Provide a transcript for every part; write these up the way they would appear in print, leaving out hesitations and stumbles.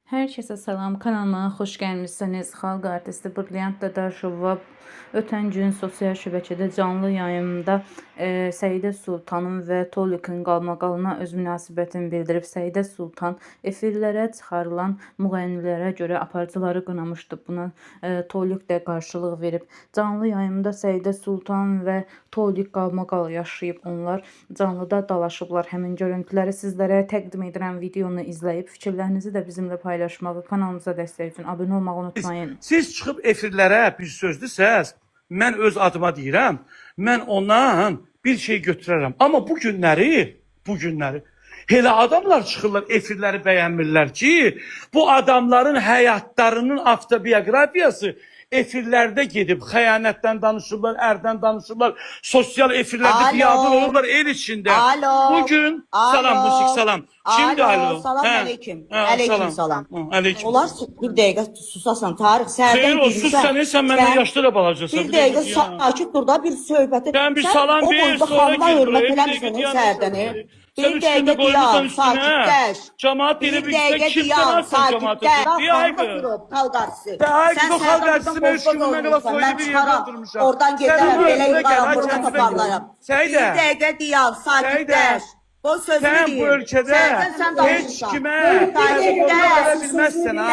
Herkese salam, kanalıma hoş gelmişsiniz. Xalq artisti Brilliant Dadaşova ötən gün sosial şəbəkədə canlı yayımda Səidə Sultanın və Tolik'in qalmaqalına öz münasibətini bildirib. Səidə Sultan efirlərə çıxarılan müğənnilərə görə aparıcıları qınamışdı. Buna Tolik də qarşılıq verib. Canlı yayımda Səidə Sultan və Tolik qalmaqal yaşayıb. Onlar canlıda dalaşıblar. Həmin görüntüləri sizlərə təqdim edirəm. Videonu izləyib fikirlərinizi də bizimlə paylaşmağı, kanalımıza dəstək üçün abunə olmağı unutmayın. Siz çıxıb efirlərə bir söz desəz, mən öz adıma deyirəm, mən ondan bir şey götürərəm. Amma bu günləri elə adamlar çıxırlar, efirləri bəyənmirlər ki, bu adamların həyatlarının avtobiografiyası efirlərdə gedib, xəyanətdən danışırlar, ərdən danışırlar, sosial efirlərdə biabır olurlar el içində. Bugün, salam Musik, salam. Kimdir alo? Salam aleyküm. Aleyküm salam. Aleyküm. Olar bir dəqiqə susasan, Tarık. Sərdən Xeyr, sus sən məndən yaşlı da balacasan. Bir dəqiqə sakit dur da bir söhbəti. Sən bir salam ver, sonra gir buraya. Bir dəqiqə Sərdəni. Sən üstündə qoyursan üstünə. Cəmaat elə bir kimsən alsan cəmaatı? Bir ayqı. Xalq artisti. Ayqı bu xalq artisti mən şükürümə qala koydu bir yerdə oturmuşam. Oradan gedərəm, belə yuqaram, burada toparlarım. Səidə. Bir dəqiqə deyal, sakitləş. O sözünü Sən deyil. bu ölkədə heç kimə bilməzsən ha.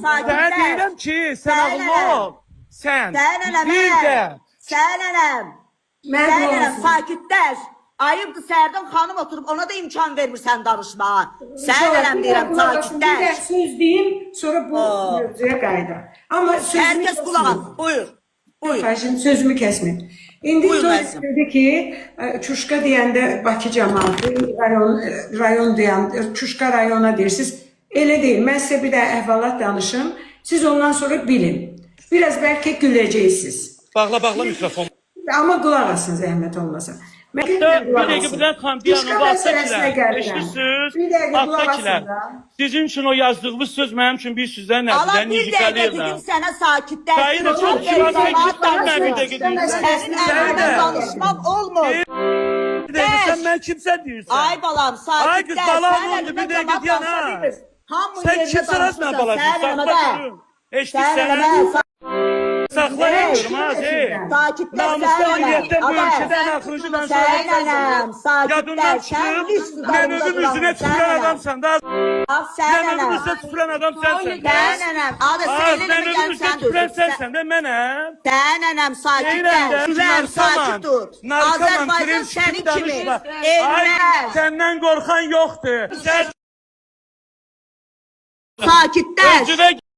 Sən deyirəm ki, sən ağıllı ol. Sən bir də. Sənənəm. Sənənəm, sakitləş. Ayıbdır Sərdən xanım oturub, ona da imkan vermirsən danışmağa. Sənənəm deyirəm, sakitləş. Bir söz deyim, sonra bu mövzuya qayıdar. Amma Herkes kulak al, buyur. Buyur. Şimdi sözümü kesmeyin. İndi söz dedi ki, Çuşka deyəndə Bakı cəmaatı, rayon deyən, Çuşka rayona deyirsiniz. Elə deyil, mən sizə bir də əhvalat danışım. Siz ondan sonra bilin. Biraz bəlkə güləcəksiniz. Bağla mikrofonu. Ama qulaq asın zəhmət olmasa. Bir dəqiqə birdən Xanbiyanın vaxtdakilər, eşlirsiniz, vaxtdakilər. Sizin üçün o yazdığınız söz mənim üçün bir sizdən nədir? Allah bir dəqiqə dedim sənə sakitləş. Sayıda çox kibar sakitləş mən bir dəqiqə deyim. Sənin əmrində danışmaq olmur. Bir dəqiqə sən mən kimsə deyirsən. Ay balam sakitləş. Ay qız balam oldu bir dəqiqə deyən ha. Sən kimsən az mən balacım? Saxla. Eşlisən? Saxla yapıyorum ha. Sakitləş. Namusda üniyyətdə bu ölkədən axırıncı Sənənəm, yadından sakitləş. çıxıb, mən özüm üzünə tüpürən adamsan da. Mən özüm üzünə tüpürən adam sənsən. Sənənəm. Adı Mən Seylin özüm üzünə tüpürən sənsən də mənəm. Sənənəm, sakitləş. Güvən, sakit dur. Azərbaycan səni kimi elməz. Səndən qorxan yoxdur. Sakitləş.